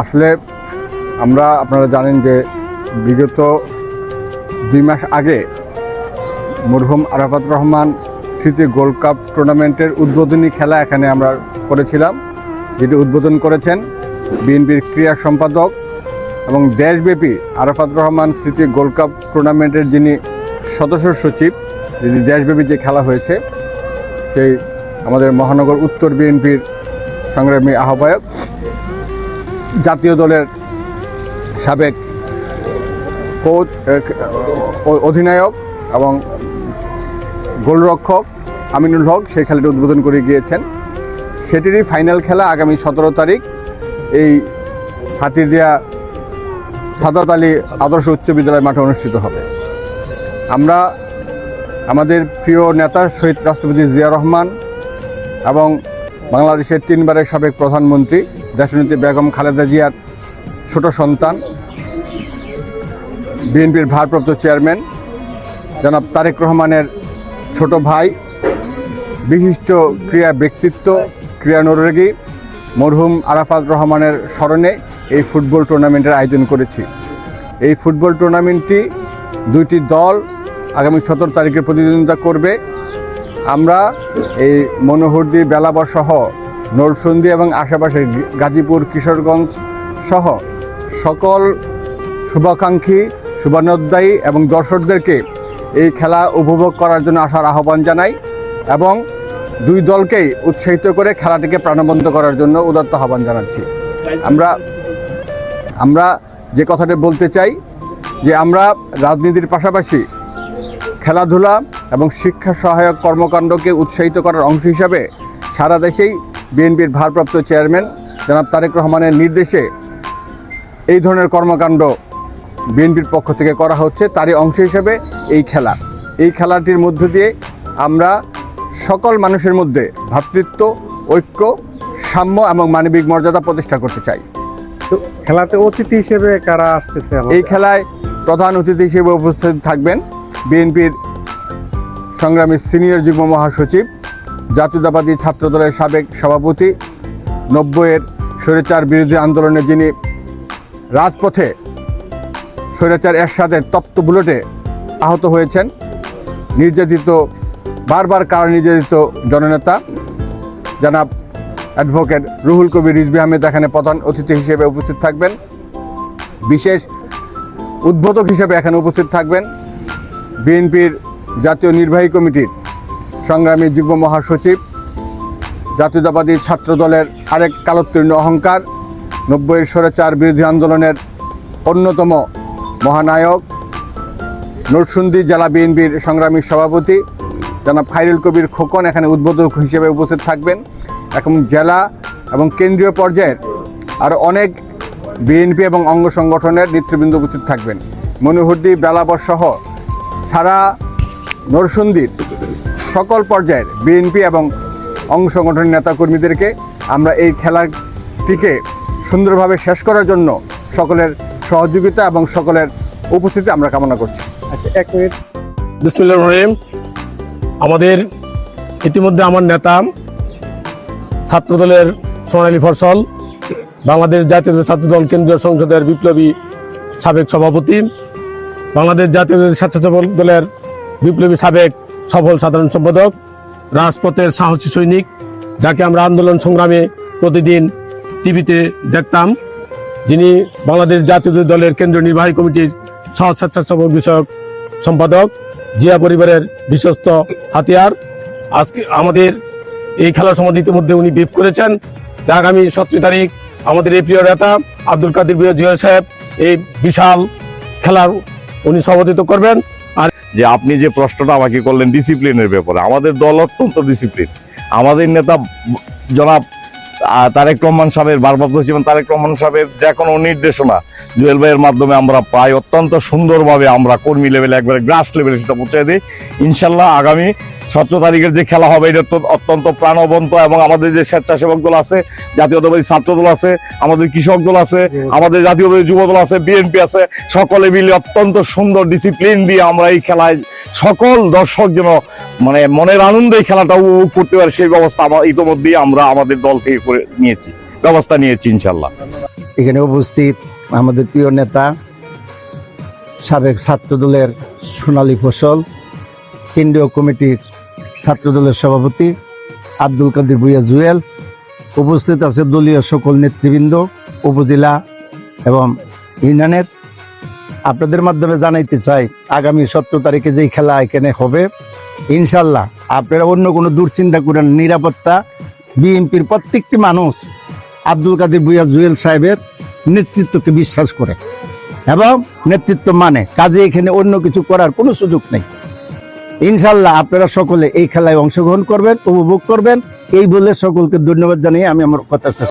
আসলে আপনারা জানেন যে বিগত 2 মাস আগে মরহুম আরাফাত রহমান স্মৃতি গোল্ড কাপ টুর্নামেন্টের উদ্বোধনী খেলা এখানে আমরা করেছিলাম, যেটি উদ্বোধন করেছেন বিএনপির ক্রীড়া সম্পাদক এবং দেশব্যাপী আরাফাত রহমান স্মৃতি গোল্ড কাপ টুর্নামেন্টের যিনি সদস্য সচিব, যিনি দেশব্যাপী যে খেলা হয়েছে সেই আমাদের মহানগর উত্তর বিএনপির সংগ্রামী আহ্বায়ক, জাতীয় দলের সাবেক কোচ, অধিনায়ক এবং গোলরক্ষক আমিনুল হক সেই খেলাটি উদ্বোধন করে গিয়েছেন। সেটিরই ফাইনাল খেলা আগামী 17 তারিখ এই হাতিরদিয়া সাদাত আলী আদর্শ উচ্চ বিদ্যালয় মাঠে অনুষ্ঠিত হবে। আমরা আমাদের প্রিয় নেতা শহীদ রাষ্ট্রপতি জিয়া রহমান এবং বাংলাদেশের 3 বারের সাবেক প্রধানমন্ত্রী দেশনেত্রী বেগম খালেদা জিয়ার ছোট সন্তান, বিএনপির ভারপ্রাপ্ত চেয়ারম্যান জনাব তারেক রহমানের ছোট ভাই, বিশিষ্ট ক্রীড়া ব্যক্তিত্ব, ক্রীড়ানুরাগী মরহুম আরাফাত রহমানের স্মরণে এই ফুটবল টুর্নামেন্টের আয়োজন করেছি। এই ফুটবল টুর্নামেন্টটি 2টি দল আগামী 17 তারিখে প্রতিদ্বন্দ্বিতা করবে। আমরা এই মনোহরদী, বেলাবর সহ নরসিংদী এবং আশেপাশের গাজীপুর, কিশোরগঞ্জ সহ সকল শুভাকাঙ্ক্ষী, শুভানুধ্যায়ী এবং দর্শকদেরকে এই খেলা উপভোগ করার জন্য আসার আহ্বান জানাই এবং 2 দলকেই উৎসাহিত করে খেলাটিকে প্রাণবন্ত করার জন্য উদাত্ত আহ্বান জানাচ্ছি। আমরা যে কথাটি বলতে চাই যে আমরা রাজনীতির পাশাপাশি খেলাধুলা এবং শিক্ষা সহায়ক কর্মকাণ্ডকে উৎসাহিত করার অংশ হিসাবে সারা দেশেই বিএনপির ভারপ্রাপ্ত চেয়ারম্যান জনাব তারেক রহমানের নির্দেশে এই ধরনের কর্মকাণ্ড বিএনপির পক্ষ থেকে করা হচ্ছে। তারই অংশ হিসেবে এই খেলাটির মধ্য দিয়ে আমরা সকল মানুষের মধ্যে ভ্রাতৃত্ব, ঐক্য, সাম্য এবং মানবিক মর্যাদা প্রতিষ্ঠা করতে চাই। তো খেলাতে অতিথি হিসেবে কারা আসতেছে? এই খেলায় প্রধান অতিথি হিসেবে উপস্থিত থাকবেন বিএনপির সংগ্রামী সিনিয়র যুগ্ম মহাসচিব, জাতীয়তাবাদী ছাত্র দলের সাবেক সভাপতি, 90-এর স্বৈরাচার বিরোধী আন্দোলনে যিনি রাজপথে স্বৈরাচার এরশাদের তপ্ত বুলেটে আহত হয়েছেন, বারবার কারা নির্যাতিত জননেতা জনাব অ্যাডভোকেট রুহুল কবির রিজভী আহমেদ এখানে প্রধান অতিথি হিসেবে উপস্থিত থাকবেন। বিশেষ উদ্বোধক হিসেবে এখানে উপস্থিত থাকবেন বিএনপির জাতীয় নির্বাহী কমিটির সংগ্রামী যুগ্ম মহাসচিব, জাতীয়তাবাদী ছাত্র দলের আরেক কালোত্তীর্ণ অহংকার, 90-এর স্বৈরাচার বিরোধী আন্দোলনের অন্যতম মহানায়ক, নরসিংদী জেলা বিএনপির সংগ্রামী সভাপতি জনাব খায়রুল কবির খোকন এখানে উদ্বোধক হিসেবে উপস্থিত থাকবেন এবং জেলা এবং কেন্দ্রীয় পর্যায়ের আরও অনেক বিএনপি এবং অঙ্গ সংগঠনের নেতৃবৃন্দ উপস্থিত থাকবেন। মনোহরদী, বেলাবর সহ সারা নরসিংদীর সকল পর্যায়ের বিএনপি এবং অঙ্গ সংগঠনের নেতাকর্মীদেরকে আমরা এই খেলাটিকে সুন্দরভাবে শেষ করার জন্য সকলের সহযোগিতা এবং সকলের উপস্থিতি আমরা কামনা করছি। আচ্ছা, 1 মিনিট। বিসমিল্লাহির রহমানির রহিম। আমাদের ইতিমধ্যে আমার নেতা ছাত্রদলের সোনালী ফসল, বাংলাদেশ জাতীয় ছাত্রদল কেন্দ্রীয় সংসদের বিপ্লবী সাবেক সভাপতি, বাংলাদেশ জাতীয় স্বেচ্ছাসেবক দলের বিপ্লবী সাবেক সফল সাধারণ সম্পাদক, রাজপথের সাহসী সৈনিক, যাকে আমরা আন্দোলন সংগ্রামে প্রতিদিন টিভিতে দেখতাম, যিনি বাংলাদেশ জাতীয় দলের কেন্দ্রীয় নির্বাহী কমিটির সহ স্বেচ্ছাসেবক বিষয়ক সম্পাদক, জিয়া পরিবারের বিশ্বস্ত হাতিয়ার। আজকে আমাদের এই খেলার সম্বন্ধে ইতিমধ্যে উনি ব্রিফ করেছেন যে আগামী 17 তারিখ আমাদের এই প্রিয় নেতা আব্দুল কাদের জিয়া সাহেব এই বিশাল খেলার উনি সভাপতিত্ব করবেন। আর যে আপনি যে প্রশ্নটা আমাকে করলেন ডিসিপ্লিনের ব্যাপারে, আমাদের দল অত্যন্ত ডিসিপ্লিন। আমাদের নেতা জনাব তারেক রহমান সাহেবের ভারপ্রাপ্ত চেয়ারম্যান তারেক রহমান সাহেবের যে কোনো নির্দেশনা জুয়েল ভাইয়ের মাধ্যমে আমরা প্রায় অত্যন্ত সুন্দরভাবে আমরা কর্মী লেভেলে একবারে গ্রাস লেভেলে সেটা পৌঁছে দিই। ইনশাল্লাহ আগামী 17 তারিখের যে খেলা হবে এটা অত্যন্ত প্রাণবন্ত এবং আমাদের যে স্বেচ্ছাসেবক দল আছে, জাতীয়তাবাদী ছাত্র দল আছে, আমাদের কৃষক দল আছে, আমাদের জাতীয়তাবাদী যুব দল আছে, বিএনপি আছে, সকলে মিলে অত্যন্ত সুন্দর ডিসিপ্লিন দিয়ে আমরা এই খেলায় সকল দর্শক যেন মানে মনের আনন্দে এই খেলাটা উপভোগ করতে পারে সেই ব্যবস্থা ইতিমধ্যেই আমরা আমাদের দল থেকে করে ব্যবস্থা নিয়েছি ইনশাল্লাহ। এখানে উপস্থিত আমাদের প্রিয় নেতা সাবেক ছাত্রদলের সোনালী ফসল, কেন্দ্রীয় কমিটির ছাত্রদলের সভাপতি আব্দুল কাদের ভূঁইয়া জুয়েল, উপস্থিত আছে দলীয় সকল নেতৃবৃন্দ, উপজেলা এবং ইউনিয়নের। আপনাদের মাধ্যমে জানাইতে চাই, আগামী 17 তারিখে যেই খেলা এখানে হবে, ইনশাল্লাহ আপনারা অন্য কোনো দুশ্চিন্তা করেন, নিরাপত্তা বিএনপির প্রত্যেকটি মানুষ আব্দুল কাদের ভূঁইয়া জুয়েল সাহেবের নেতৃত্বকে বিশ্বাস করে এবং নেতৃত্ব মানে, কাজে এখানে অন্য কিছু করার কোনো সুযোগ নেই। ইনশাল্লাহ আপনারা সকলে এই খেলায় অংশগ্রহণ করবেন, উপভোগ করবেন, এই বলে সকলকে ধন্যবাদ জানিয়ে আমি আমার কথা শেষ